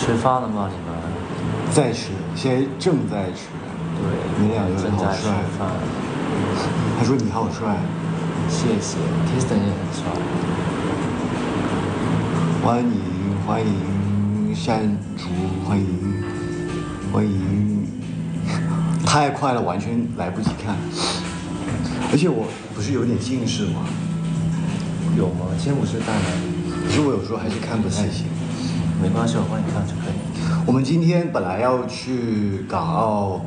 吃饭了吗？你们？在吃，现在正在吃。对，你两个正在吃好帅。饭。他说你好帅。谢谢 ，Kristen 也很帅。欢迎欢迎山竹，欢迎欢迎。太快了，完全来不及看。而且我不是有点近视吗？有吗？今天不是带来的。可是我有时候还是看不太清。没关系，我帮你看就可以。我们今天本来要去港澳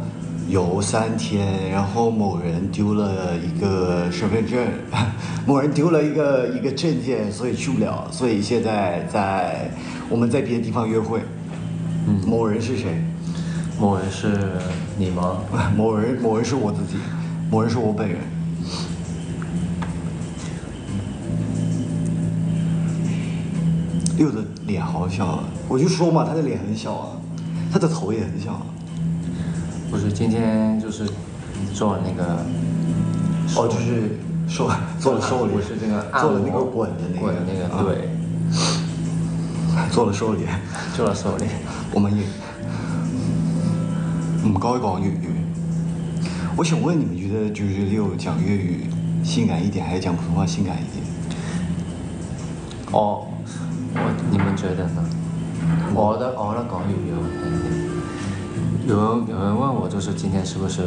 游3天，然后某人丢了一个身份证，某人丢了一个证件，所以去不了。所以现在我们在别的地方约会。某人是谁？某人是你吗？某人是我自己，某人是我本人。六的脸好小啊，我就说嘛，他的脸很小啊，他的头也很小啊。不是，今天就是做那个，就是做了瘦脸，不是这个做了那个滚的那个，对，做了瘦脸，做了瘦脸。我們亦唔該講粵語。我想問你們覺得就是六講粵語性感一點，還是講普通話性感一點？你們覺得呢？我覺得講粵語好聽一點。有人問我，就是今天是不是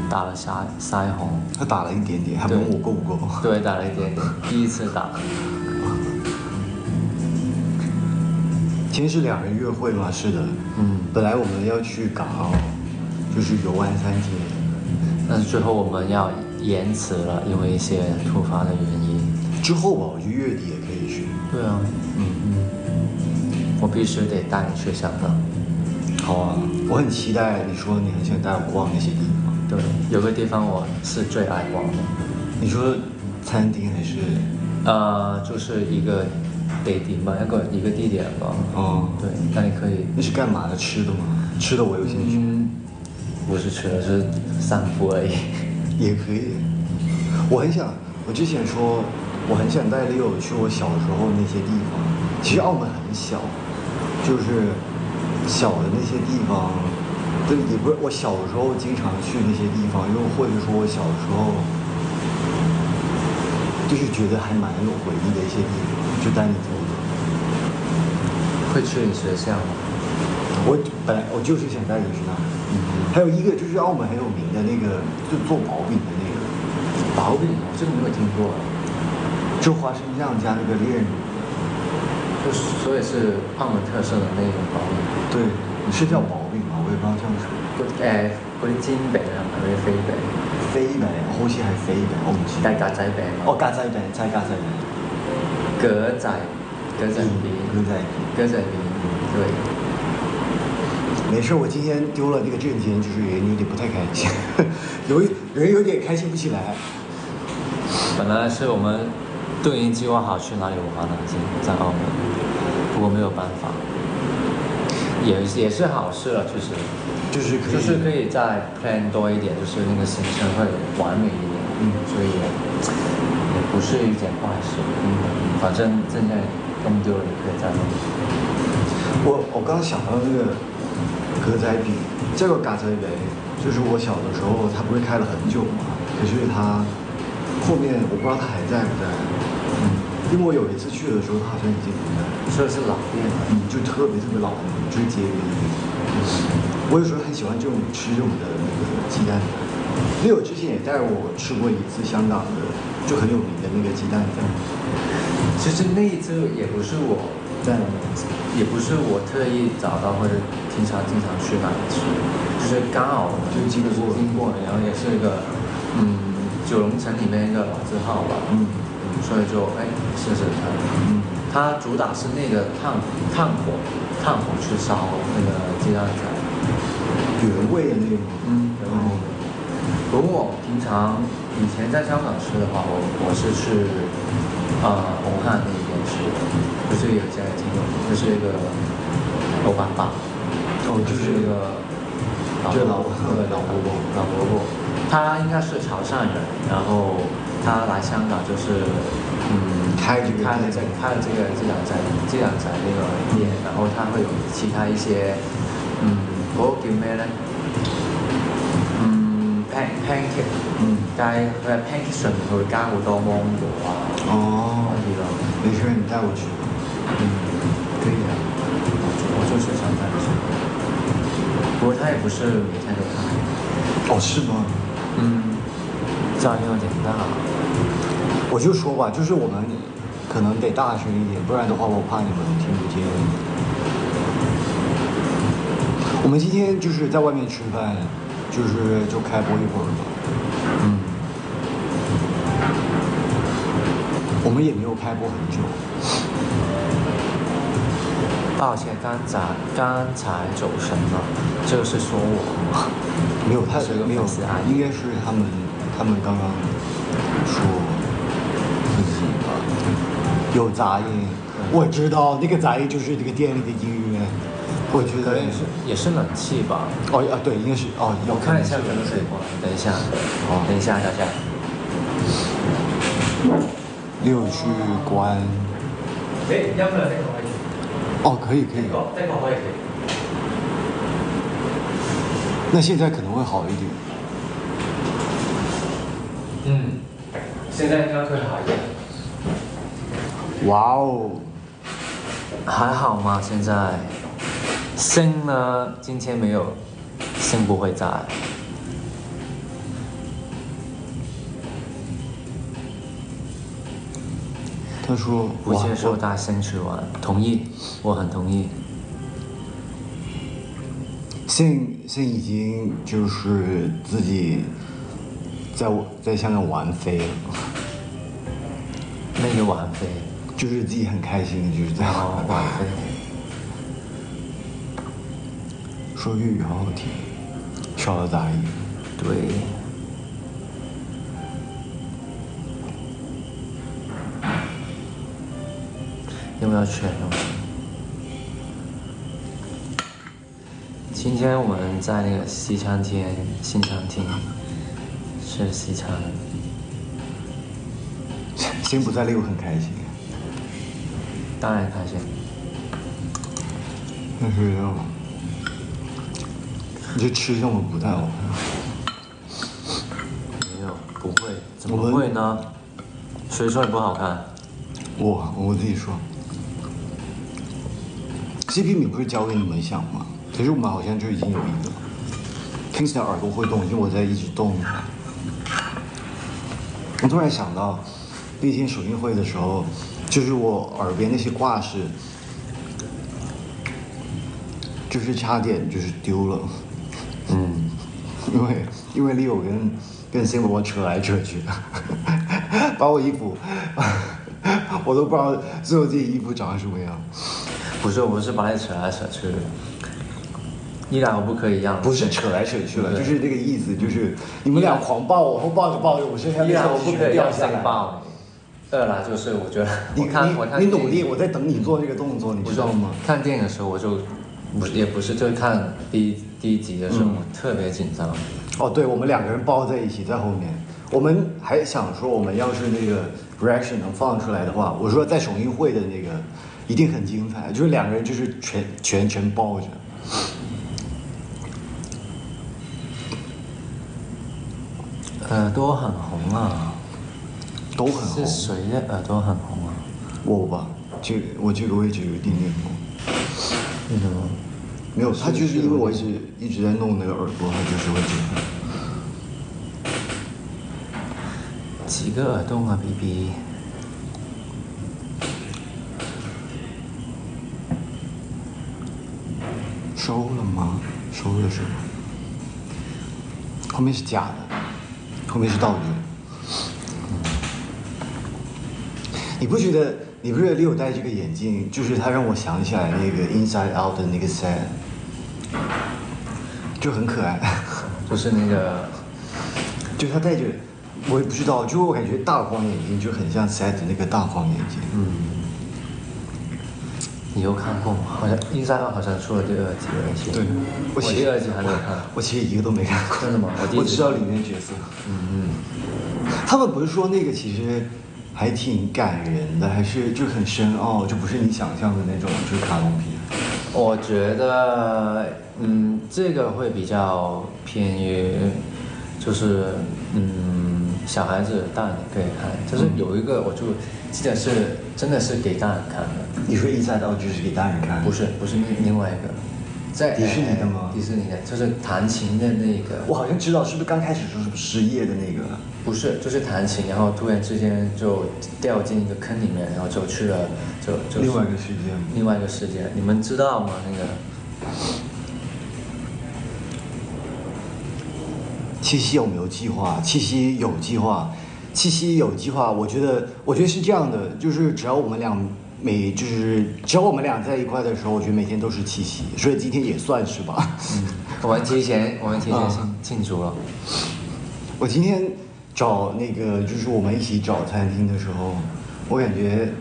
打了腮紅？他打了一點點，還問我夠不夠？對，打了一點點，第一次打。今天是2人約會嘛？是的。本來我們要去港澳，就是遊玩3天，但是最後我們要延遲了，因為一些突發的原因。之後吧，我覺得月底也可以去。對啊。我必須得帶你去香港。好啊，我很期待你說你很想帶我逛那些地方。對，有個地方我是最愛逛的。你說餐廳還是？就是一個地點吧，一個地點吧。對，那你可以。那是幹嘛的？吃的嗎？吃的我有興趣。不是吃的，是散步而已。也可以。我之前說我很想帶Leo去我小時候那些地方。其實澳門很小，就是小的那些地方，對，也不是我小的時候經常去那些地方，因為或者說我小的時候就是覺得還蠻有回憶的一些地方，就帶你走走。會去你學校嗎？本來我就是想帶你去那。還有一個就是澳門很有名的那個，就做薄餅的那個。薄餅，我這個沒有聽過。就花生醬加那個煉乳。所以是澳門特色的那種薄餅。對，是叫薄餅嗎？我也不知道這樣說。嗰啲煎餅係咪嗰啲飛餅？飛餅，好似係飛餅，我唔知。但係格仔餅。格仔餅，真係格仔餅。格仔餅。格仔餅，對。沒事，我今天丟了那個證件，就是人有點不太開心，人有點開心不起來。本來是我們都已經計劃好去哪裡玩了，在澳門，不過沒有辦法，也是好事了，就是可以再 plan 多一點，就是那個行程會完美一點，所以也不是一件壞事，反正證件弄丟了也可以再弄。我剛想到那個格仔餅，這個格仔餅就是我小的時候，它不是開了很久嘛，可是它後面我不知道它還在不在。因為我有一次去的時候，它好像已經不在。說的是老店嘛，就特別老的那種，就是街邊的那種。我有時候很喜歡吃這種的那個雞蛋仔。Leo之前也帶我吃過一次香港的就很有名的那個雞蛋仔。其實那一次也不是我也不是我特意找到或者經常去哪裡吃，就是剛好就經過，然後也是一個九龍城裡面一個老字號吧，所以就試試看。它主打是那個炭火去燒那個雞蛋仔，原味的那種。不過我平常以前在香港吃的話，我是去紅磡那邊吃的，就是有家挺有名，就是一個老闆爸，就是一個老伯伯，他應該是潮汕人，然後他來香港就是开了这个店，然後它會有其他一些嗰個叫咩咧？pancake，但係佢係 pancake 上面佢會加好多芒果啊。哦，可以咯。没事，你带我去。可以的，我就喜欢带你去。不过它也不是每天都开。哦，是吗？噪音有点大。我就说吧，就是我们可能得大声一点，不然的话我怕你们听不见。我们今天就是在外面吃饭，就开播一会儿吧。我们也没有开播很久。抱歉，刚才走神了，这个是说我吗？没有，他没有，应该是他们刚刚说自己吧，有杂音。我知道那个杂音就是那个店里的音乐，我觉得也是冷气吧。对，应该是我看一下可能可以关，等一下，等一下。六去关。音量呢？可以。那现在可能会好一点。现在应该会好一点。哇哦，还好吗？现在星呢？今天没有，星不会在。他说不接受大星去玩，同意，我很同意。信已经就是自己在香港玩飞了。那个玩飞，就是自己很开心，就是在玩飞。说粤语好好听，少了杂音。对。要不要吃点东西？今天我们在那个新餐厅吃西餐。先不在那个很开心。当然开心。但是你这吃相不太好看。没有，不会，怎么会呢？谁说你不好看？我自己说。CP 米不是教给你们想吗？可是我们好像就已经有一个，听起来耳朵会动，因为我在一直动。我突然想到，那天首映会的时候，就是我耳边那些挂饰，就是差点就是丢了。因为 Leo 跟 Simba 扯来扯去，把我衣服，我都不知道最后这件衣服长什么样。不是，我是把你扯来扯去，一来我不可以让。不是扯来扯去了，就是这个意思，就是你们俩狂抱我，然后抱着我身上一来我不可以掉下来。抱你，二来就是我觉得你努力，我在等你做这个动作，你知道吗？看电影的时候我就也不是，就是看第一集的时候我特别紧张。对，我们两个人抱在一起在后面，我们还想说，我们要是那个 reaction 能放出来的话，我说在首映会的那个一定很精彩，就是两个人就是全抱着。耳朵很红啊，都很红。是谁的耳朵很红啊？我吧，我这个位置有一点点红。没有，他就是因为我一直在弄那个耳朵，他就是会这样。几个耳洞啊 ，BB？ 收了吗？收了是吗？后面是假的，后面是道具。你不觉得Leo戴这个眼镜，就是他让我想起来那个 Inside Out 的那个 Sad， 就很可爱。就是那个，就是他戴着，我也不知道，就我感觉大框眼镜就很像 Sad 的那个大框眼镜。你有看过吗？好像Inside Out好像出了第二集了。对，我第二集还没有看。我其实一个都没看过。真的吗？我知道里面角色。他们不是说那个其实还挺感人的，还是就很深奥，就不是你想象的那种，就是卡通片。我觉得，这个会比较偏于，就是小孩子、大人可以看。就是有一个，我就记得是真的是给大人看的。你说Inside Out就是给大人看？不是另外一个，在迪士尼的吗？迪士尼的，就是弹琴的那个。我好像知道，是不是刚开始时候是不是失业的那个？不是，就是弹琴，然后突然之间就掉进一个坑里面，然后就去了，就另外一个世界。另外一个世界，你们知道吗？那个七夕有没有计划？七夕有计划，七夕有计划。我觉得是这样的，就是只要我们俩在一块的时候，我觉得每天都是七夕，所以今天也算是吧。我们提前庆祝了。我今天找那个就是我们一起找餐厅的时候，我感觉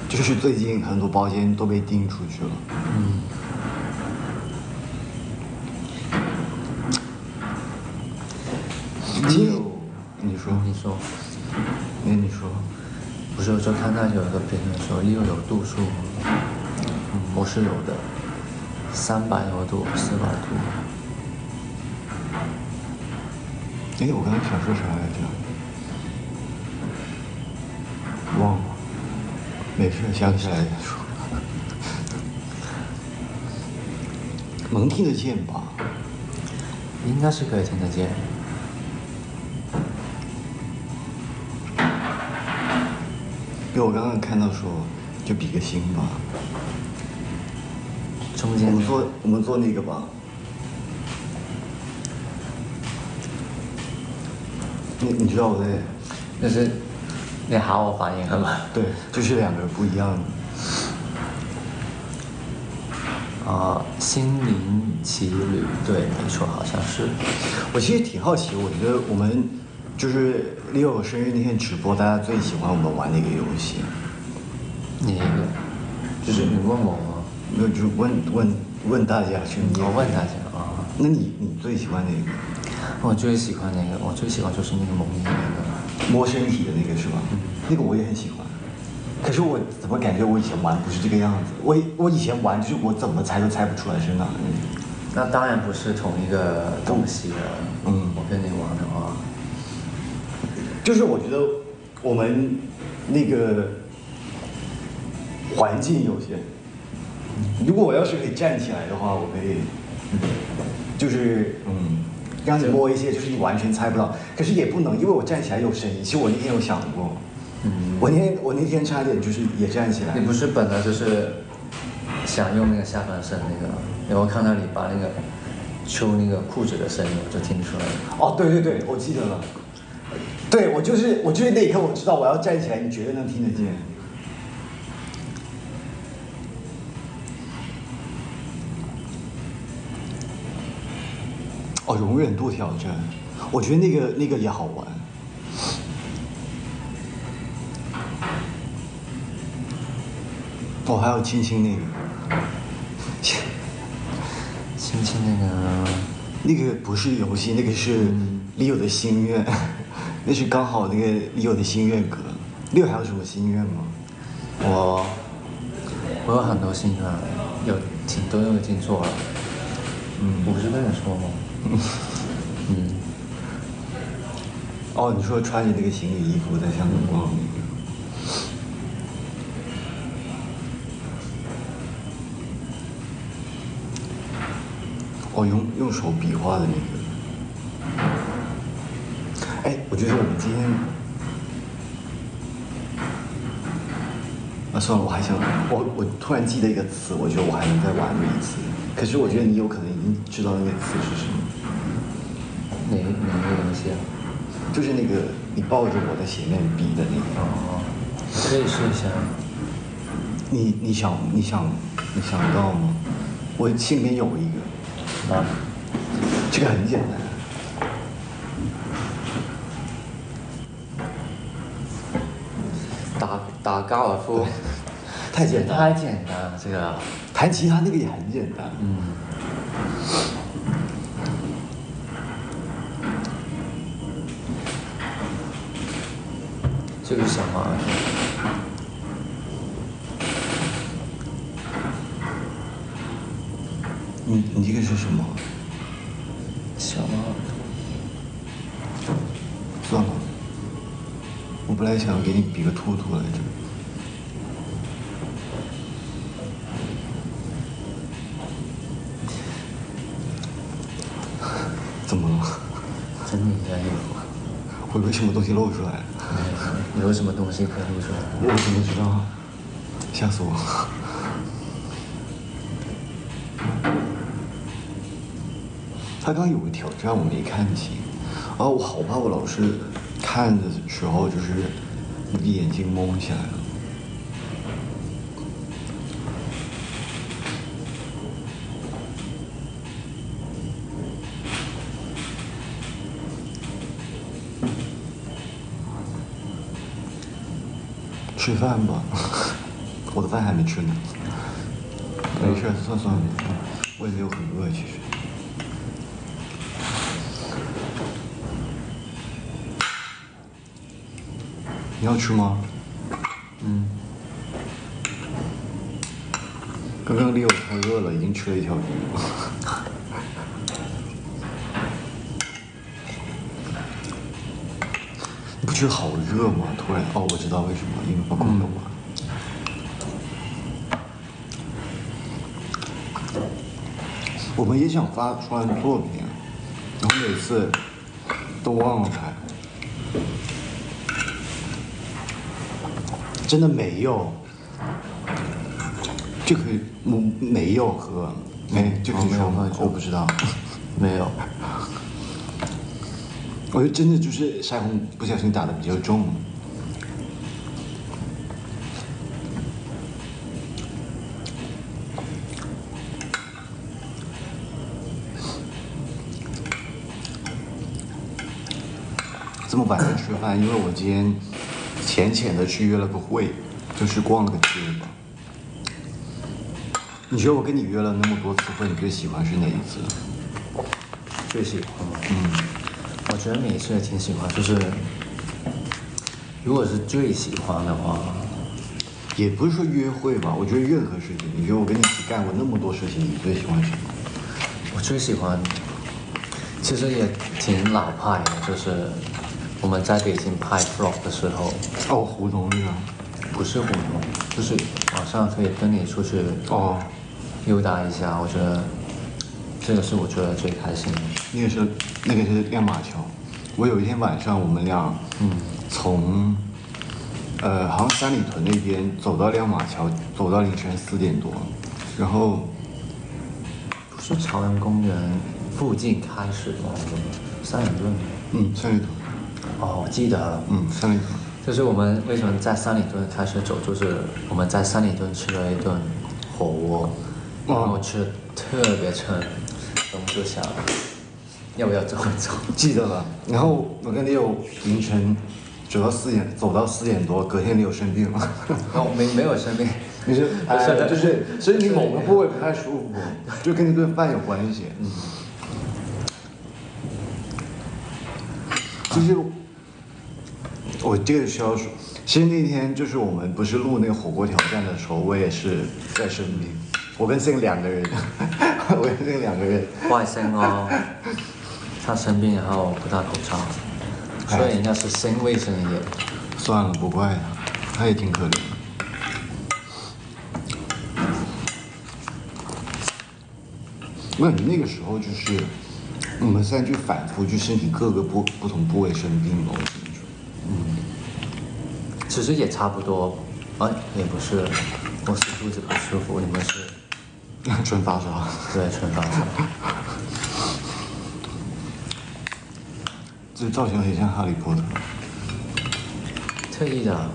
就是最近很多包间都被订出去了。你说，那你说，不是，我就看到有一个评论说，Leo有度数吗？我是有的，300多度，400度。我刚才想说啥来着？忘了，没事，想起来再说。能听得见吧？应该是可以听得见。因为我刚刚看到说，就比个心吧。中间我们做那个吧。你知道我在？就是你好，我反应了吗？对，就是两个不一样的。心灵奇旅，对，没错，好像是。我其实挺好奇，我觉得我们就是Leo生日那天直播，大家最喜欢我们玩哪个游戏？哪一个？就是你问我吗？没有，就是问大家去。我问大家啊。那你最喜欢哪个？我最喜欢那个，我最喜欢就是那个蒙面那个摸身体的那个是吧？那个我也很喜欢。可是我怎么感觉我以前玩不是这个样子？我以前玩就是我怎么猜都猜不出来是哪个。那当然不是同一个东西了。我跟你玩的话，就是我觉得我们那个环境有些，如果我要是可以站起来的话，我可以，就是让你摸一些，就是你完全猜不到。可是也不能，因为我站起来有声音。其实我那天有想过，我那天差点就是也站起来。你不是本来就是想用那个下半身那个，然后看到你把那个抽那个裤子的声音，我就听出来了。哦，对，我记得了。对，我就是那一刻我知道我要站起来，你绝对能听得见。容忍度挑战，我觉得那个也好玩。还有亲亲那个，亲亲那个不是游戏，那个是Leo的心愿，那是刚好那个Leo的心愿歌。Leo还有什么心愿吗？我有很多心愿，有挺多都已经做了。我不是跟你说吗？你说穿着那个行李衣服在香港逛那个。用手比划的那个。我觉得我们今天，算了，我还想，我突然记得一个词，我觉得我还能再玩那一次。可是我觉得你有可能已经知道那个词是什么。哪个东西啊？就是那个你抱着我在前面比的那个。可以试一下。你想到吗？我心里面有一个。这个很简单。打高尔夫。太简单了，这个。弹吉他那个也很简单。这个小马，你这个是什么？小马，算了，我本来想给你比个兔兔来着。怎么了？整理一下衣服。会不会什么东西露出来？没有什么东西可以露出来。我怎么知道？吓死我了！他刚有个挑战我没看清，啊，我好怕我老是看的时候就是眼睛蒙起来了。吃饭吧，我的饭还没吃呢。没事，算了，我也没有很饿，其实。你要吃吗？刚刚Leo太饿了，已经吃了一条鱼。你不觉得好热吗？突然，哦，我知道为什么，因为把空调关了。我们也想发出来作品，然后每次都忘了拍。真的没有，这可以，没有喝，这可以说吗？我不知道，没有。我觉得真的就是腮红不小心打的比较重。这么晚才吃饭，因为我今天浅的去约了个会，就是逛了个街吧。你觉得我跟你约了那么多次会，你最喜欢是哪一次？最喜欢吗？我觉得每一次也挺喜欢，就是如果是最喜欢的话，也不是说约会吧，我觉得任何事情，你觉得我跟你一起干过那么多事情，你最喜欢什么？我最喜欢，其实也挺老派的，就是我们在北京拍 vlog 的时候。哦，胡同那个。不是胡同，就是晚上可以跟你出去溜达一下，我觉得这个是我觉得最开心的。那个是亮马桥，我有一天晚上我们俩从好像三里屯那边走到亮马桥，走到凌晨4点多，然后不是朝阳公园附近开始吗？三里屯。三里屯。哦，我记得了。三里屯。就是我们为什么在三里屯开始走，就是我们在三里屯吃了一顿火锅，然后吃的特别撑，我们就想要不要走一走。记得了。然后我跟Leo凌晨走到4点多，隔天Leo生病了。哦，没有生病，没事，就是身体某个部位不太舒服，就跟那顿饭有关系。就是我这个需要说，其实那天就是我们不是录那个火锅挑战的时候，我也是在生病，我跟Sing两个人，我跟Sing两个人。怪Sing哦，他生病然后不戴口罩，所以应该是Sing卫生一点。算了，不怪他，他也挺可怜的。那个时候就是我们现在就反复就身体各个不同部位生病了，我跟你说。其实也差不多，也不是，我是肚子不舒服，你们是纯发烧。对，纯发烧。这造型很像哈利波特。特意的，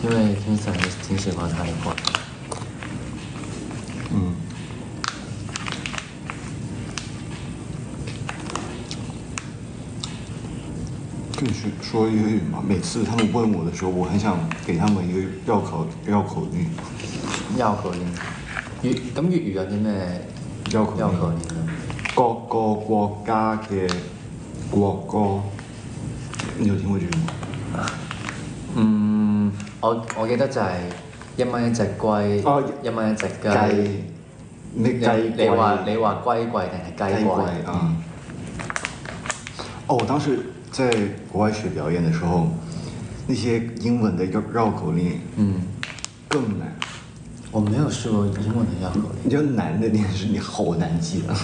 因为平常也挺喜欢哈利波特。跟你说粤语嘛，每次他们问我的时候，我很想给他们一个绕口令。繞口令，咁粵語有啲咩繞口令呢？各個國家嘅國歌，你有聽過這個嗎？我記得就係1蚊一隻龜，哦1蚊一隻雞。雞，咩雞你話龜貴定係雞貴啊？哦，我当时在国外学表演的时候，那些英文的绕口令，更难。我没有试过英文的绕口令。你知道难的那是你好难记啊，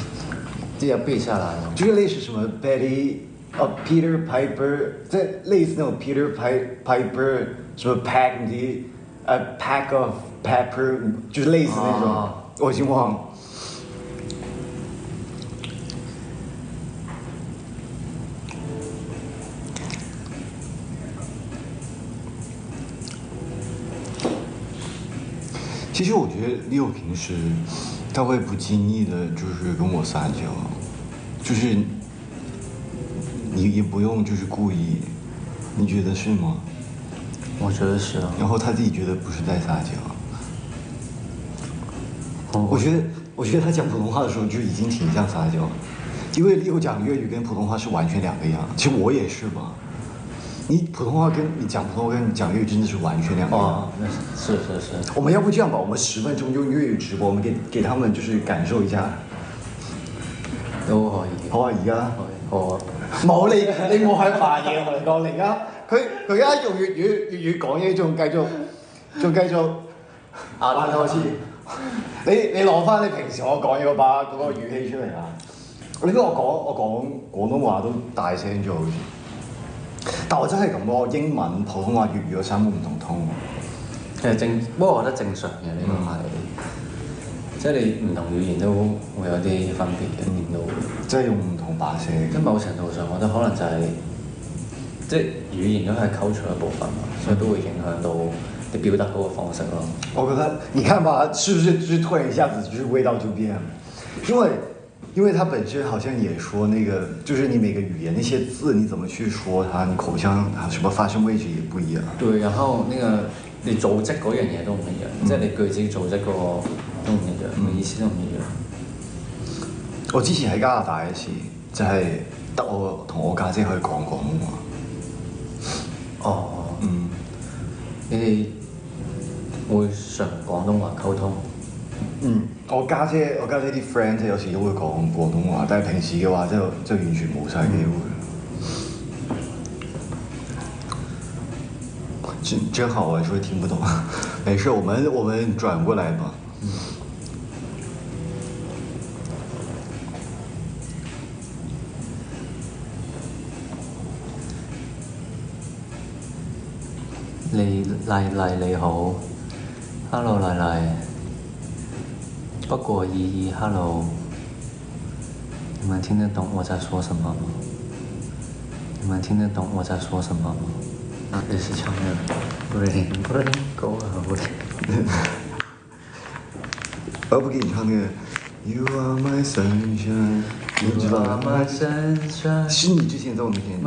这要背下来了。就是类似什么 Peter Piper， 在类似那种 Peter Piper 什么 pack of pepper， 就是类似那种，我已经忘了。其实我觉得Leo平时他会不经意的，就是跟我撒娇，就是你也不用就是故意，你觉得是吗？我觉得是啊。然后他自己觉得不是在撒娇。我觉得他讲普通话的时候就已经挺像撒娇，因为Leo讲粤语跟普通话是完全两个样。其实我也是吧。你普通话跟你讲普通话跟你讲粤语真的是完全两个样。哦，是。我们要不这样吧，我们10分钟用粤语直播，我们给他们就是感受一下。都可以。好啊，而家好啊。冇你冇喺扮嘢，我哋講嚟啊！佢而家用粵語講嘢，仲繼續扮多次。你攞翻你平時我講嘢嗰個語氣出嚟啊！你知我講廣東話都大聲咗好似。但我真係咁喎，英文、普通話、粵語嗰3個唔同通。其實不過我覺得正常嘅呢個係，即係你唔同語言都會有啲分別嘅，點都會。即係用唔同把聲。即某程度上，我覺得可能就係、即係語言都係culture一部分嘛，所以都會影響到你表達嗰個方式咯。我覺得你看吧，是不是就是突然一下子就是味道就變了？因為它本身好像也說那個，就是你每個語言那些字你怎麼去說它，你口腔啊什麼發聲位置也不一樣。對，然後你組織嗰樣嘢都唔一樣，即係你句子組織嗰個都唔一樣，意思都唔一樣。我之前喺加拿大一次，就係得我同我家姐可以講廣東話。哦。你哋會常廣東話溝通？我家姐啲 friend 即係有時都會講廣東話，但係平時嘅話就完全冇晒機會。真好，我說聽不懂，沒事，我們轉過來吧。麗你好 ，Hello 麗。不過依 Hello， 你們聽得懂我在說什麼嗎？你們聽得懂我在說什麼嗎？啊，你是唱的 Rain Go Away。我不給你唱那個 You Are My Sunshine， 你知道嗎？是你之前在我面前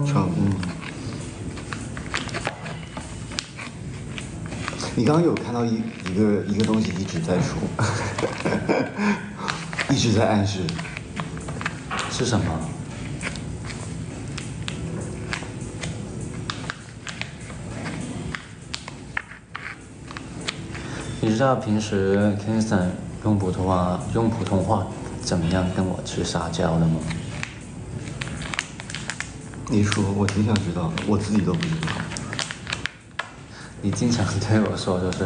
唱的。你剛剛有看到一個東西一直在說，一直在暗示，是什麼？你知道平時 Kingston 用普通話怎麼樣跟我去撒嬌的嗎？你說，我挺想知道的，我自己都不知道。你經常對我說就是，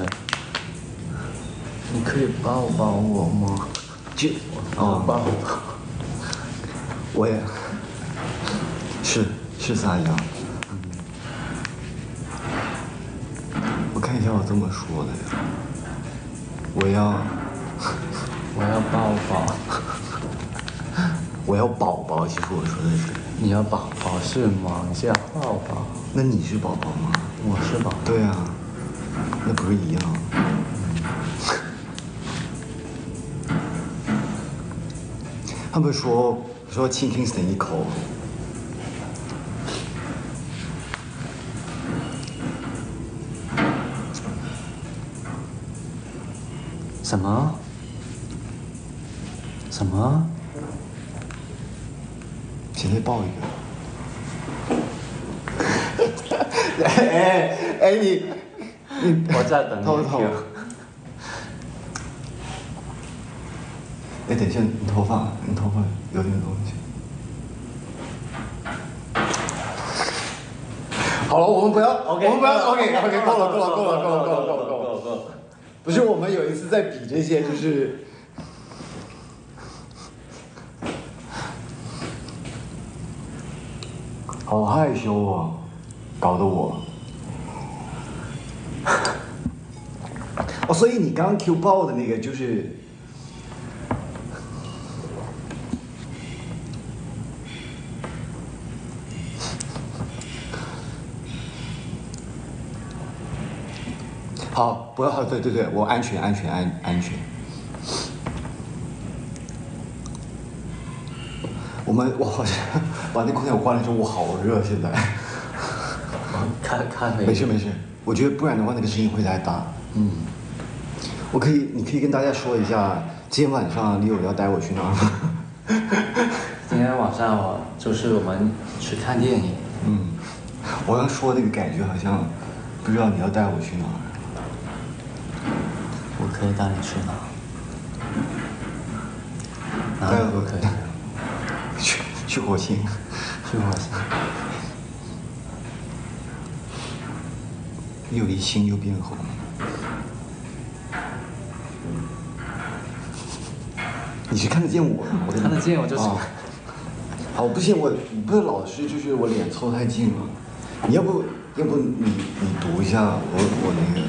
你可以抱抱我嗎？抱。我也是撒嬌。我看一下我這麼說的呀。我要抱抱。我要寶寶，其實我說的是。你要寶寶是嗎？你是要抱抱？那你是寶寶嗎？我是寶寶。對啊，那不是一樣。他們說親 Kingston 一口。什麼？現在抱一個。你我在等你头头 Q。哎，等一下，你头发有点东西。好了，我们不要 OK， 我们不要 OK， 够了。够。不是，我们有一次在比这些，就是好害羞哦，搞得我。哦，所以你刚刚 Q 爆的那个就是。好，不要，对，我安全。我好像把那空调关了之后，我好热现在。看没事，我觉得不然的话那个声音会太大。你可以跟大家说一下，今天晚上你要带我去哪儿吗？今天晚上就是我们去看电影。我刚说那个感觉好像，不知道你要带我去哪儿。我可以带你去哪？哪里都可以。去火星。去火星。又离心又变红。你是看得见我？我看得见，我就是。好，不行，我不是老是就是我脸凑太近了。你要不你读一下我那个，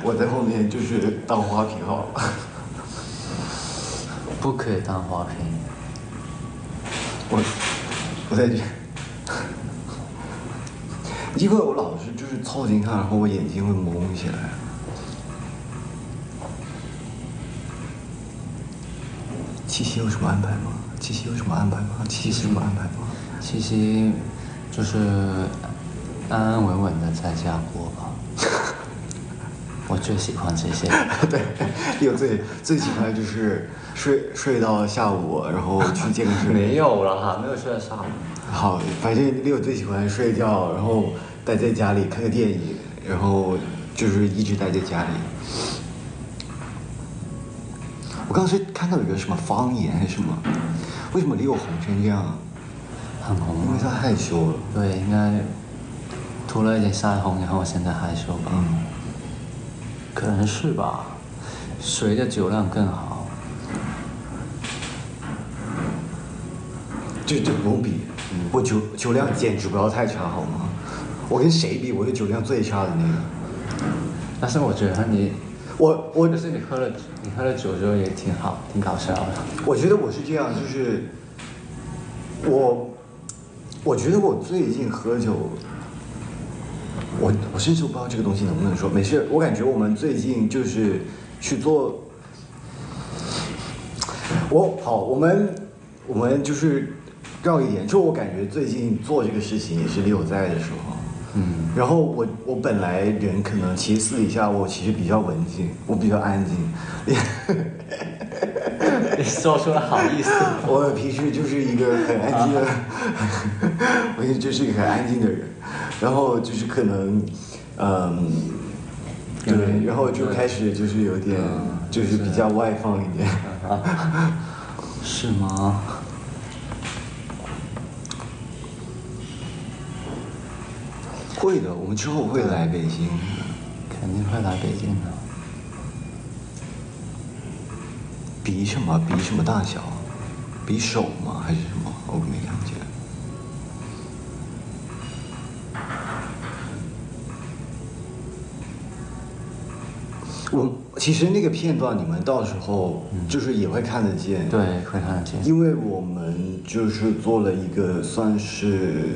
我在后面就是当花瓶好了。不可以当花瓶。我在这，因为我老是就是凑近看，然后我眼睛会蒙起来。七夕有什么安排吗？七夕什么安排吗？七夕就是安安稳稳的在家过吧。我最喜欢这些。对，有最喜欢就是睡到下午，然后去健身。没有了哈，没有睡到下午。好，反正Leo最喜欢睡觉，然后待在家里看个电影，然后就是一直待在家里。我刚才看到有个什么方言还是什么，为什么Leo红成这样？很红吗？因为他害羞了。对，应该涂了一点腮红，然后现在害羞吧。可能是吧，水的酒量更好。这不用比，我酒量简直不要太差好吗？我跟谁比？我是酒量最差的那个。但是我觉得就是你喝了酒之后也挺好，挺搞笑的。我觉得我是这样，就是我觉得我最近喝酒，我甚至不知道这个东西能不能说，没事。我感觉我们最近就是去做，我们就是绕一点，就我感觉最近做这个事情也是Leo在的时候。然后我本来人可能其实私底下我其实比较文静，我比较安静。你说出来好意思。我平时就是一个很安静的，我平时就是一个很安静的人，然后就是可能，对，然后就开始就是有点就是比较外放一点。是吗？会的，我们之后会来北京，肯定会来北京的。比什么大小？比手吗？还是什么？我没看见。其实那个片段你们到时候就是也会看得见。对，会看得见。因为我们就是做了一个算是。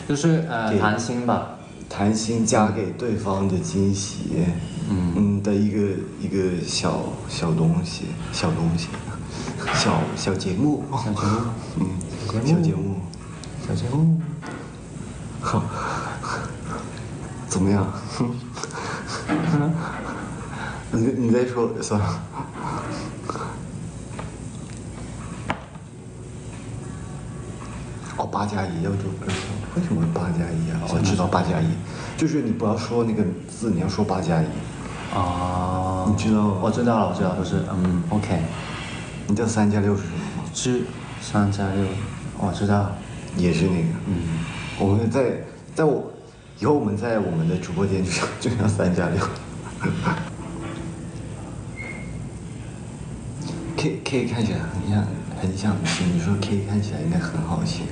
就是谈心吧，谈心加给对方的惊喜，的一个小东西，小节目，小节目，好，怎么样？你再说算了。哦，8+1要做，为什么8+1啊？我知道8+1，就是你不要说那个字，你要说8+1。哦，你知道吗？我知道了，我知道，就是OK。你知道3+6是什么吗？是3+6，我知道。也是那个。我们以后我们在我们的直播间就叫3+6。K 看起来很像你说 K 看起来应该很好写。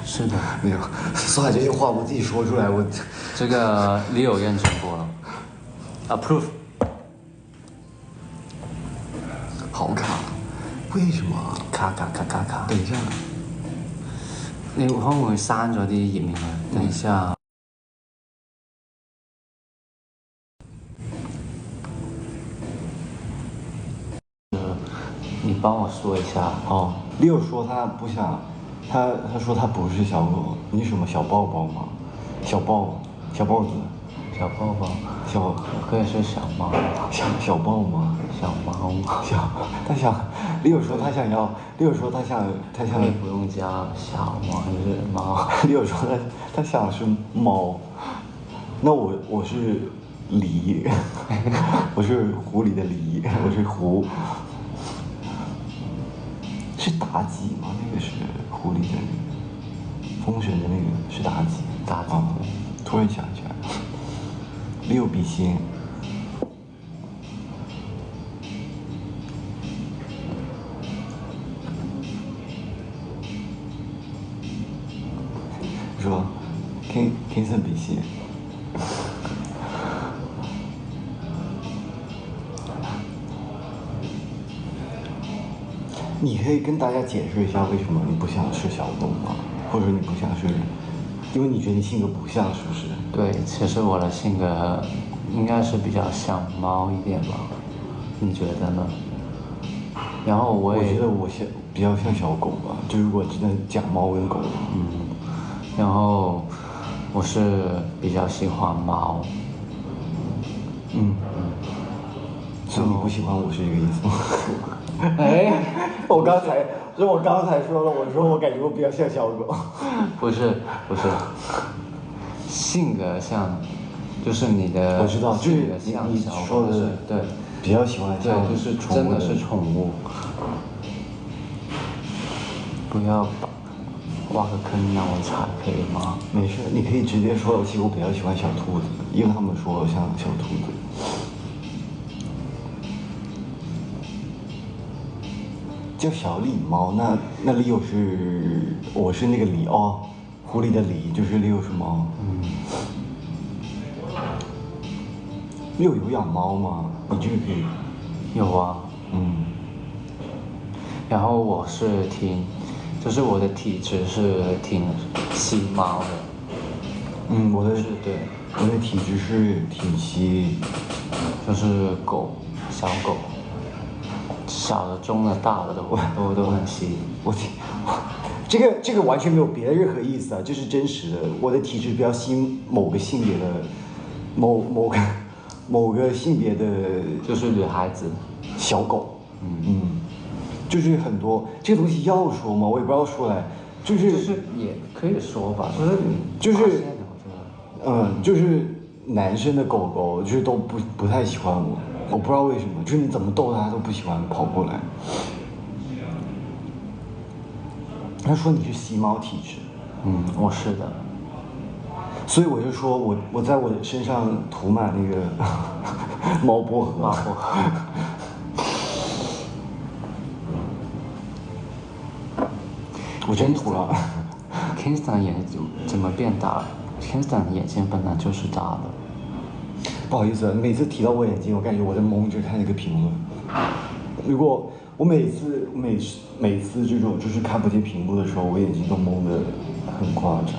是的。没有，说这些话我自己说出来，我这个 Leo 验证过了 ，approve。好卡，為什麼？卡。等一下，你可唔可以刪咗啲頁面啊？等一下。你帮我说一下哦。Leo 说他不想，他说他不是小狗，你什么小抱抱吗？小豹子。小抱抱。可以是小猫。小豹吗？小猫吗？Leo 说他想要，Leo 说他想可以不用加小猫还是猫？Leo 说他想是猫，那我是狸，我是狐狸的狸，我是狐。是妲己吗？那个是狐狸的那个，封神的那个是妲己。突然想起来了，6笔仙。说 King 笔仙。你可以跟大家解释一下为什么你不想是小狗吗？或者你不想是，因为你觉得你性格不像，是不是？对，其实我的性格应该是比较像猫一点吧，你觉得呢？然后我觉得我比较像小狗吧，就如果只能讲猫跟狗。然后我是比较喜欢猫。所以你不喜欢我是这个意思吗？哎，我刚才说了，我说我感觉我比较像小狗。不是，性格像，就是你的。我知道，就是你说的对，比较喜欢像，就是真的是宠物。不要挖个坑让我踩，可以吗？没事，你可以直接说，其实我比较喜欢小兔子，因为他们说我像小兔子。叫小狸猫，那Leo是我是那个狸哦，狐狸的狸就是Leo是猫。Leo有养猫吗？你这个可以。有啊。然后我是就是我的体质是挺吸猫的。我的是对，我的体质是挺吸，就是小狗。小的、中的、大的都很吸。这个完全没有别的任何意思啊，这是真实的。我的体质比较吸某个性别的，某个性别的，就是女孩子，小狗。就是很多这个东西要说吗？我也不知道说来，就是也可以说吧，就是男生的狗狗就是都不太喜欢我。我不知道为什么，就是你怎么逗它都不喜欢跑过来。他说你是吸猫体质。我是的。所以我就说我在我身上涂满那个猫薄荷。我真涂了。Kingston 眼睛怎么变大了 ？Kingston 眼睛本来就是大的。不好意思，每次提到我眼睛，我感觉我在蒙着看那个评论。如果我每次这种就是看不见屏幕的时候，我眼睛都蒙得很夸张。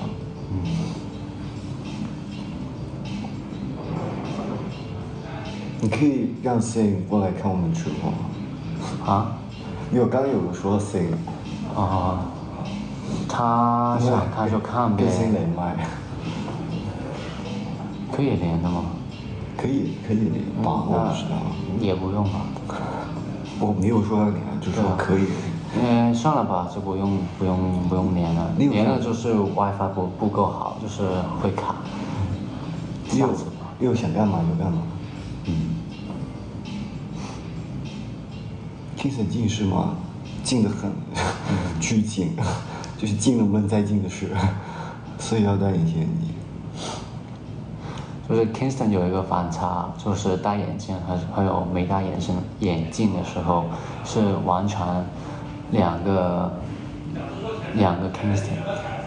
你可以让 Sing 过来看我们直播吗？啊？刚刚有个说 Sing。他想看就看呗。跟 Sing 连麦。可以连的吗？可以连吧，我不知道。也不用吧。我没有说要连，就说可以。算了吧，就不用连了。连了就是 WiFi 不够好，就是会卡。又想干嘛就干嘛。Kingston 近视吗？近得很，巨近，就是近的闷，再近的是，所以要戴隐形眼镜。就是 Kingston 有一个反差，就是戴眼镜还有没戴眼镜的时候是完全两个 Kingston。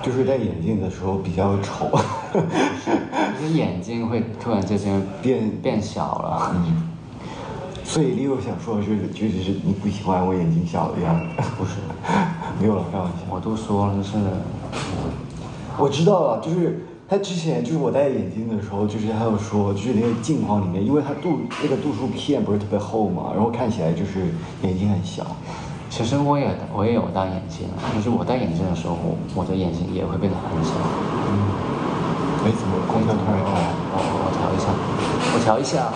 就是戴眼镜的时候比较丑，就是眼睛会突然之间变小了。所以 Leo 想说的是，就是你不喜欢我眼睛小的样子。不是，没有了，开玩笑。我都说了，就是我知道了，就是他之前就是我戴眼镜的时候，就是他有说，就是那个镜框里面，因为它那个度数片不是特别厚嘛，然后看起来就是眼睛很小。其实我也有戴眼镜，就是我戴眼镜的时候，我的眼睛也会变得很小。哎，怎么空调突然开？我调一下。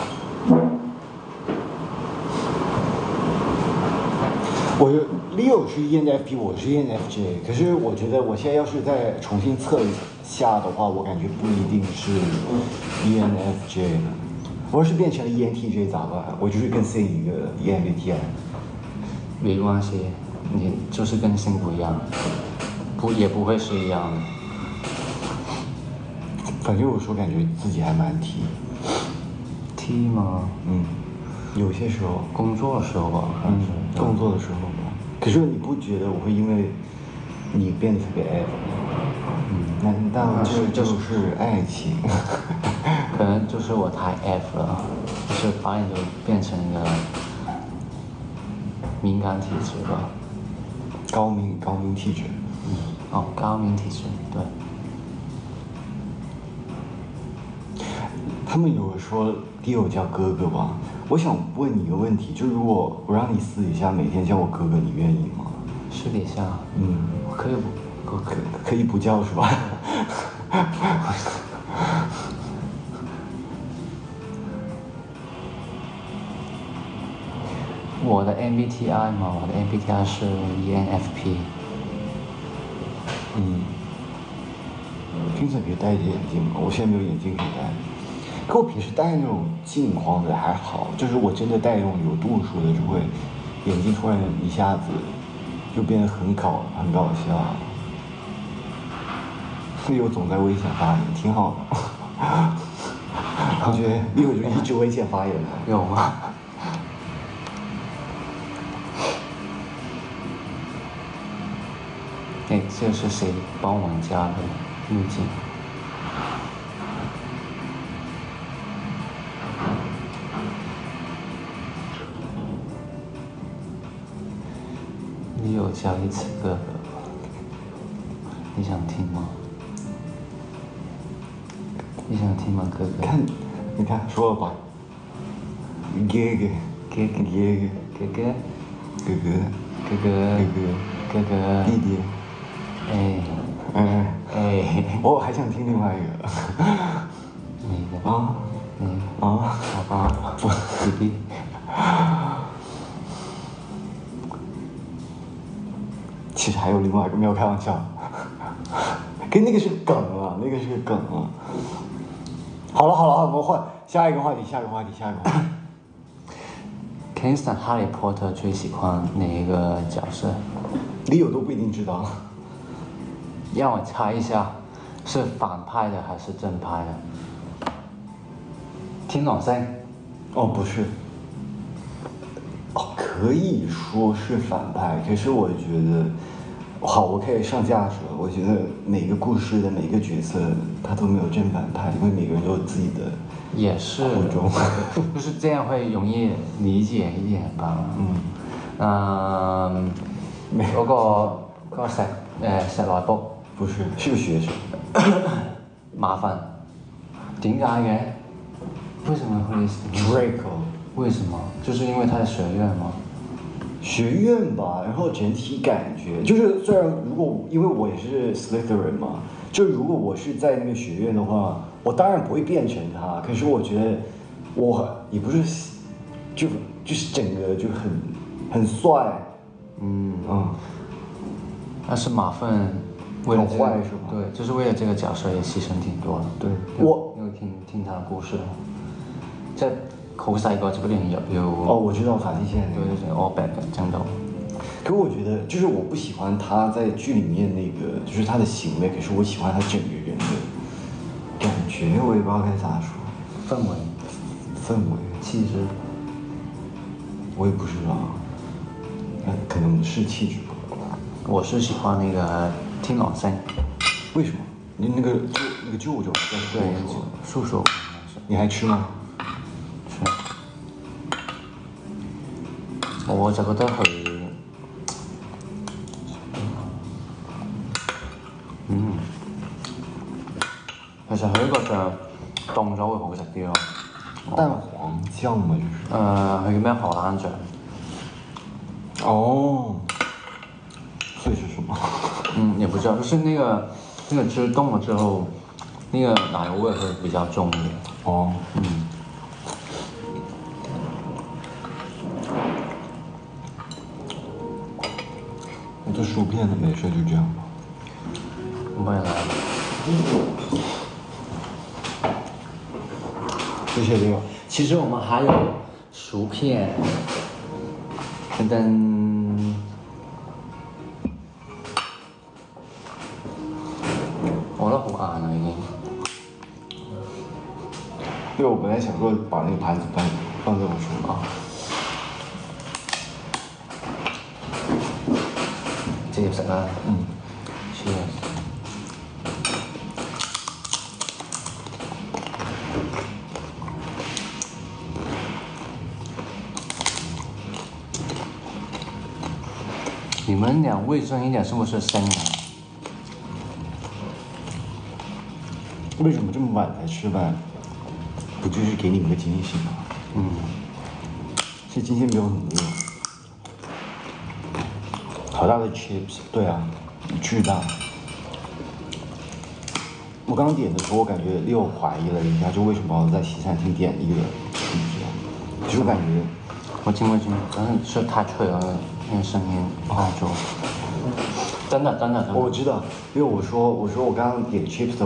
Leo 是 ENFP， 我是 ENFJ， 可是我觉得我现在要是再重新测一下的话，我感觉不一定是 ENFJ。我要是变成了 ENTJ 咋办？我就是跟 C 一个 ENBTI。没关系，你就是跟星不一样，也不会是一样的。反正有时候感觉自己还蛮 T 吗？有些时候工作的时候吧，工作的时候吧。可是你不觉得我会因为你变得特别 F？难道这就是爱情？可能就是我太 F 了，就是把你就变成一个敏感体质吧。高敏体质。高敏体质，对。他们有说 Leo 叫哥哥吧？我想问你一个问题，就如果我让你私底下每天叫我哥哥，你愿意吗？私底下？可以不叫是吧？我的 MBTI 嘛，我的 MBTI 是 ENFP。平时可以戴着眼镜吗？我现在没有眼镜可以戴。可我平时戴那种镜框的还好，就是我真的戴那种有度数的，就会眼睛突然一下子就变得很搞笑。所以我总在危险发言，挺好的。我觉得Leo就一直危险发言的。有吗？这是谁帮我们加的滤镜？你有叫一次哥哥，你想听吗？你想听吗，哥哥？你看，说了吧。哥哥，弟弟。我还想听另外一个。好吧，弟弟。其实还有另外一个，没有开玩笑。跟那个是梗啊，好了，我们换下一个话题。Kingston 哈利波特最喜欢哪一个角色？Leo 都不一定知道。让我猜一下，是反派的还是正派的？天狼星？不是。可以说是反派，可是我觉得，好，我可以上价值了。我觉得每个故事的每个角色，他都没有正反派，因为每个人都有自己的。也是，就是这样会容易理解一點吧。嗰個石內卜不是個學生。麻煩，點解嘅？為什麼會 Draco？ 為什麼？就是因為他的學院嗎？學院吧，然後整體感覺就是雖然如果因為我也是 Slytherin 嘛，就如果我是在那個學院的話。我當然不會變成他，可是我覺得我也不是，就是整個就很帥，但是馬份為了很壞是吧？對，就是為了這個角色也犧牲挺多的。對，你有聽他的故事，即係好細個就不斷入要。哦，我知道法西線那個。對，我白嘅真的。可是我覺得，就是我不喜歡他在劇裡面那個，就是他的行為，可是我喜歡他整個人的感覺，我也不知道該咋說。氛圍，氣質，我也不知道，可能是氣質吧。我是喜歡那個天狼星。為什麼？你那個舅舅對，叔叔，你還吃嗎？吃。我就覺得佢，其實佢呢個醬凍咗會好食啲咯。蛋黃醬嘛，就是。佢叫咩荷蘭醬？哦，所以是什麼？也不知道，就是那個汁凍了之後，那個奶油味會比較重一點。哦。我做薯片的沒事，就這樣吧。我幫你來。謝謝這個。其實我們還有薯片，等等，我覺得好硬啦已經。對，我本來想說把那個盤子放在我手上。直接食啦。Cheers。你們倆衛生一點，是不是生的？為什麼這麼晚才吃飯？不就是給你們個驚喜嗎？其實今天沒有很餓。好大的 chips，對啊，巨大。我剛點的時候，我感覺Leo懷疑了一下，就為什麼要在西餐廳點一個 chips，就是感覺我聽，但是是太脆了，那個聲音太重。真的。我知道，因為我說我剛剛點 chips 的時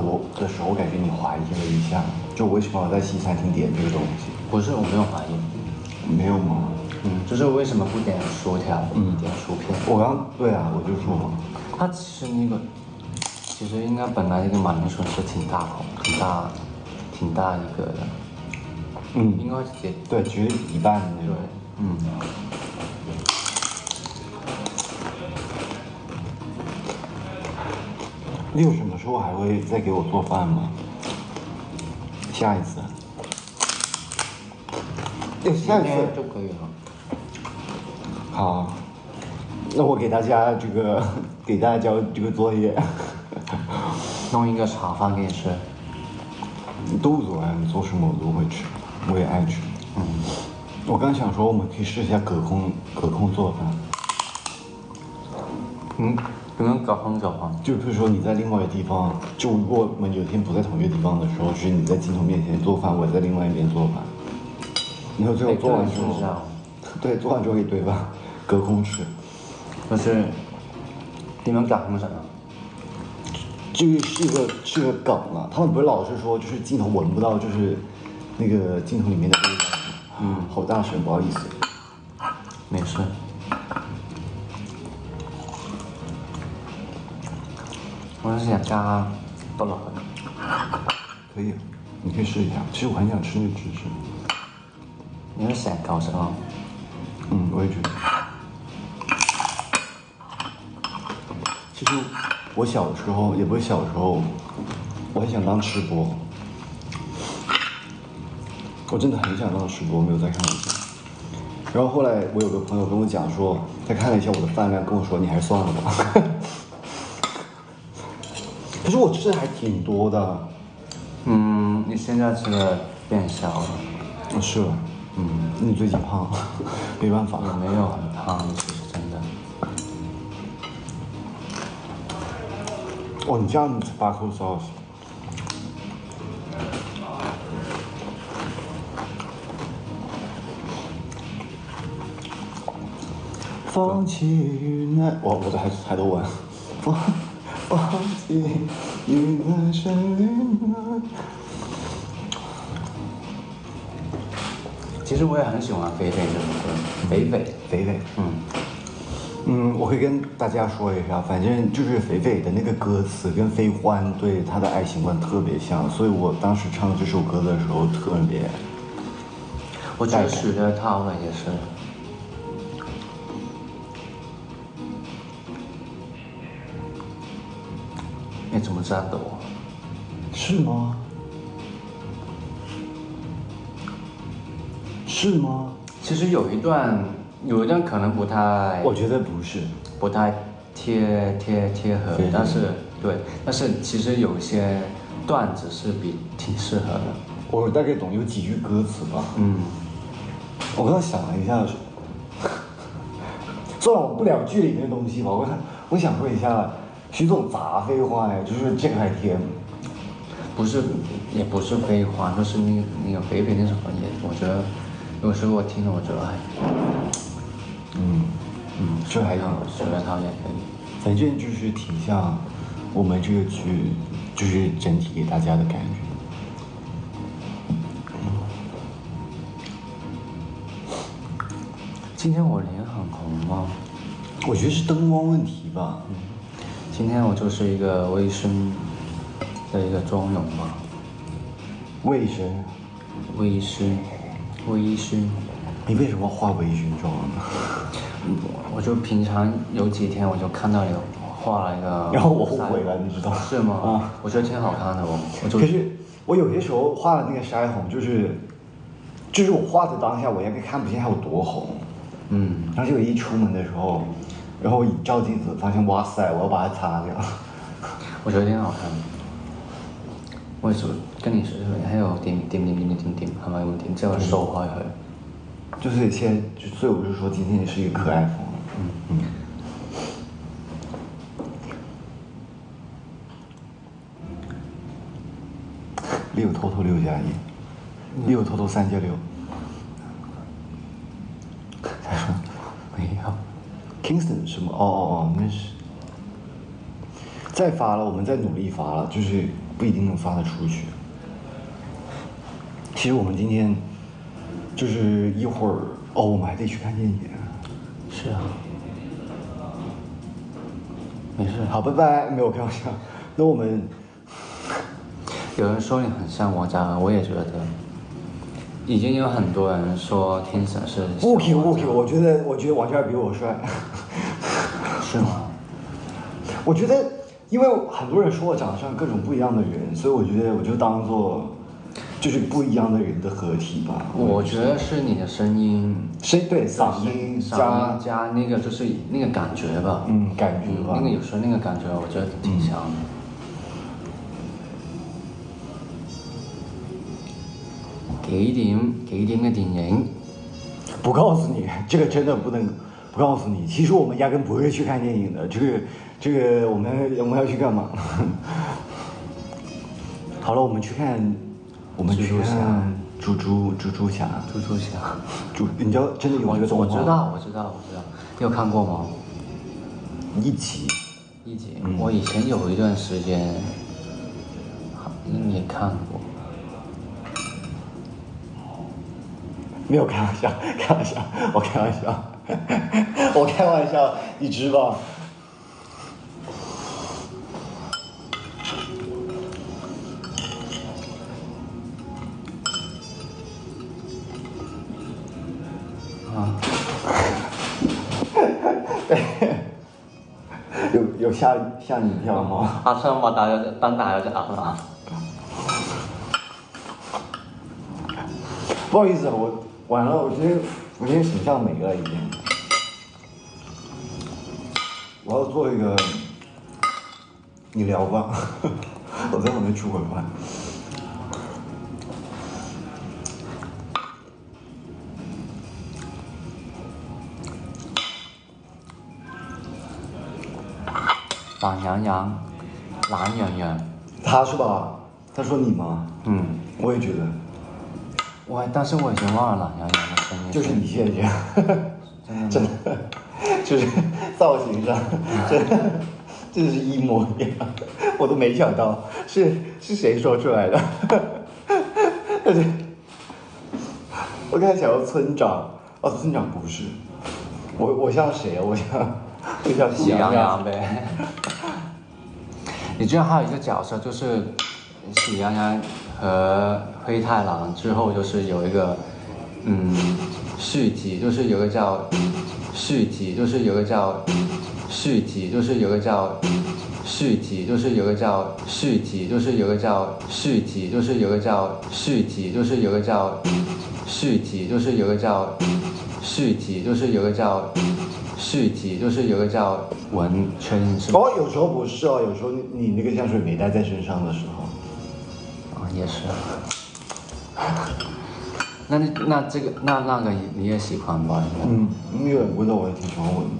候，我感覺你懷疑了一下，就為什麼要在西餐廳點這個東西？不是，我沒有懷疑。沒有嗎？就是為什麼不點薯條，點薯片？我剛對啊，我就說，它其實那個，其實應該本來那個馬鈴薯是挺大一個的，應該直接對，只有一半的那種，你有什麼時候還會再給我做飯嗎？下一次，下一次就可以了。好，那我給大家這個交這個作業，弄一個炒飯給你吃。你都無所謂，你做什麼我都會吃，我也愛吃。我剛想說我們可以試一下隔空做飯。怎麼隔空做飯？就比如說你在另外一個地方，就如果我們有一天不在同一個地方的時候，就是你在鏡頭面前做飯，我在另外一邊做飯，然後最後做完之後，對，做完之後可以對吧？隔空吃。不是，點樣隔空食啊？這個是個梗啊，他們不是老是說就是鏡頭聞不到，就是那個鏡頭裡面的味道。好大聲，不好意思。沒事。我是想加多落去。可以，你可以試一下。其實我很想吃那個芝士。你是成嚿食咯？我也覺得。其實我小時候，也不是小時候，我很想當吃播。我真的很想當吃播，沒有再看過。然後後來我有個朋友跟我講說，他看了一下我的飯量，跟我說你還是算了吧。可是我吃的還挺多的。你現在吃的變小了。是了。你最近胖，沒辦法。也沒有很胖，其實真的。哦，你這樣 Tabasco sauce。放棄與愛，我的還都完。放棄與愛生與愛。其实我也很喜欢肥肥这首歌，肥肥，肥肥，我会跟大家说一下，反正就是肥肥的那个歌词跟飞欢对他的爱情观特别像，所以我当时唱这首歌的时候特别。我觉得许乐涛的也是。你怎么知道的我？是吗？是吗？其实有一段可能不太，我觉得不是，不太贴合，但是其实有些段子是挺适合的。我大概懂有几句歌词吧。我刚才想了一下，算了，我不聊剧里面的东西吧。我想说一下，徐总砸飞花哎，就是这个还贴。不是，也不是飞花，就是那个肥肥那首歌也，我觉得有时候我听了，我觉得这还好，许乐涛也可以。反正就是挺像我们这个剧，就是整体给大家的感觉。今天我脸很红吗？我觉得是灯光问题吧。今天我就是一个微醺的一个妆容嘛。卫生。微醺。你为什么化微醺妆呢？我就平常有几天我就看到有画了一个，然后我后悔了，你知道是吗？我觉得挺好看的可是我有些时候画的那个腮红，就是我画的当下，我压根看不见它有多红。而且我一出门的时候，然后一照镜子，发现哇塞，我要把它擦掉。我觉得挺好看的。我就跟你說，喺度點，係咪咁點？之後掃開佢。就是所以我就說今天是一個可愛風。6偷偷6加1，6偷偷3加6。他說沒有 ，Kingston 什麼？哦，那是。再發了，我們再努力發了，就是不一定能發得出去。其實我們今天就是一會兒我們還得去看電影。是啊。沒事。好，拜拜。沒有開玩笑。那我們有人說你很像王嘉爾，我也覺得。已經有很多人說天神是。不 Q，我覺得王嘉爾比我帥。是嗎？我覺得。因為很多人說我長得像各種不一樣的人，所以我覺得我就當做就是不一樣的人的合體吧。我覺得是你的聲音，對，嗓音加那個就是那個感覺吧。感覺吧。那個有時候那個感覺我覺得挺強的。幾點嘅電影？不告訴你，這個真的不能不告訴你。其實我們壓根不會去看電影的，這個我們要去幹嘛？好了，我們去看豬豬俠。你知道真的有這個動畫？我知道。你有看過嗎？一集。我以前有一段時間也看過。沒有開玩笑，我開玩笑，你知吧？有嚇你一跳嗎？阿生我瞪大咗隻眼啦。不好意思，我完了，我今天形象没了已經。我要做一個，你聊吧，我在旁邊吃會飯。懒洋洋。他是吧？他說你嗎？我也覺得。但是我已經忘了懶洋洋的聲音。就是你現在真的，就是造型上，真的是一模一樣，我都沒想到是誰說出來的。我刚才想要村长，哦，村长不是，我像谁啊？我像喜羊羊呗。你知道还有一个角色就是喜羊羊和灰太狼之后就是有一个续集，就是有个叫续集，就是有个叫续集，就是有个叫续集，就是有个叫续集，就是有个叫续集，就是有个叫续集，就是有个叫续集，就是有个叫续集，就是有个叫续集，就是有个叫文圈是吗？哦，有时候不是哦，有时候你那个香水没带在身上的时候，啊，也是。那这个那个你也喜欢吧？那个味道我也挺喜欢闻的。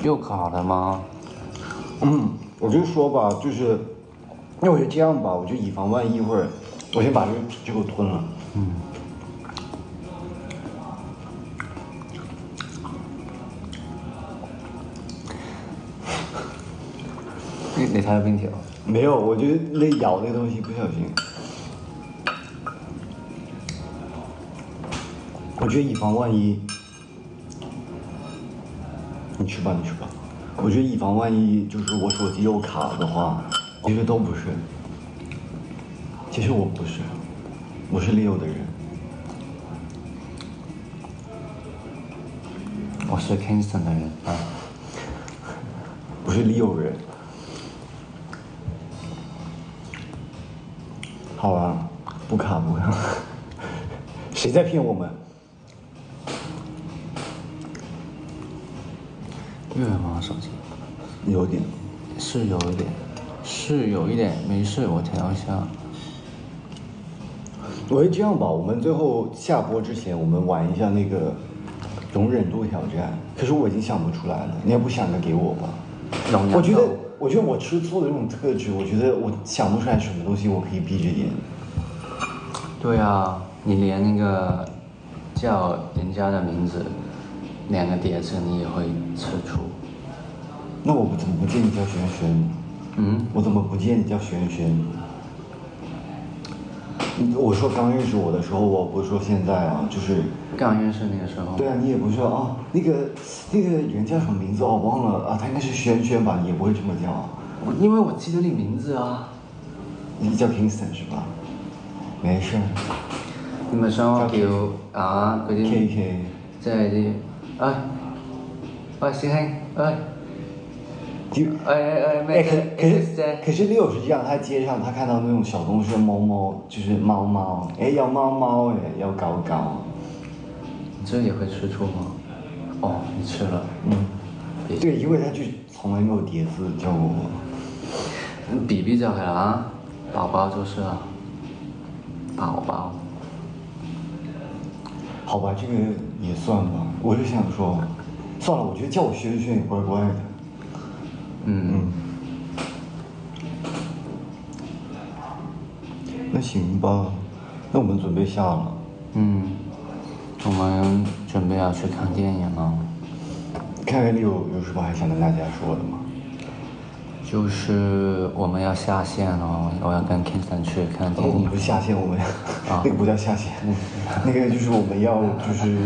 又烤了吗？我就说吧，就是那我就这样吧，我就以防万一，一会儿我先把这个吞了。你睇咗邊條？没有，我就那咬那个东西不小心。我觉得以防万一，你吃吧，你吃吧。我觉得以防万一，就是我手机又卡了的话，其实都不是。其实我不是，我是 Leo 的人。我是 Kingston 的人啊。我是 Leo 人。好啊，不卡不卡。谁在骗我们？热吗？手机？有点。是有一点，是有一点，没事，我调一下。我会这样吧，我们最后下播之前，我们玩一下那个容忍度挑战。可是我已经想不出来了，你要不想个给我吧？我觉得我吃醋的这种特质，我觉得我想不出来什么东西我可以闭着眼。对啊，你连那个叫人家的名字2个叠字你也会吃醋。那我怎么不见你叫璇璇？我怎么不见你叫璇璇？我说刚认识我的时候，我不是说现在啊，就是刚认识你的时候。对啊，你也不是说啊，那个人叫什么名字哦，忘了啊，他应该是萱萱吧，你也不会这么叫啊。因为我记得你名字啊。你叫 Kingston 是吧？没事。你咪想我叫啊嗰啲 KK， 即係啲，喂師兄，可是Leo是这样，他街上他看到那种小东西，猫猫就是猫猫，哎要猫猫哎要搞搞，你这也会吃醋吗？哦，你吃了。对，因为他就从来没有叠字叫过我。BB 就係啦，寶寶就是了，寶寶。好吧，这个也算吧。我就想说，算了，我觉得叫我萱萱也怪怪的。那行吧，那我们准备下了。我们准备要去看电影了。看看你有什么还想跟大家说的吗？就是我们要下线了，我要跟 Kingston 去看电影。不是下线，我们那个不叫下线，那个就是我们要就是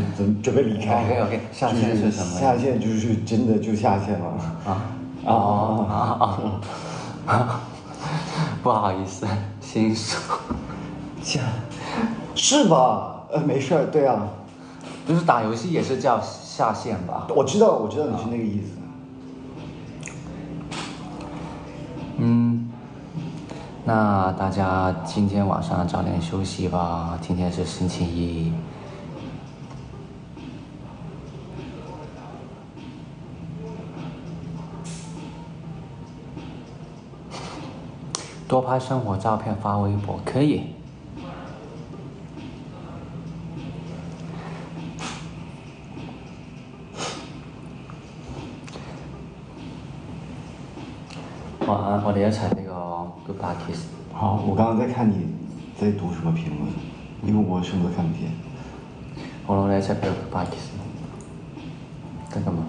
准备离开。OK， 下线是什么？下线就是真的就下线了。不好意思，新手。是吧？没事儿，对啊。就是打游戏也是叫下线吧？我知道你是那个意思。那大家今天晚上早点休息吧，今天是星期一。多拍生活照片发微博可以。晚安，我哋一齊呢個 Goodbye Kiss。好，我刚刚在看你在读什么评论，因为我什么都看不见。好啦，我哋一齊俾個 Goodbye Kiss。得㗎嘛？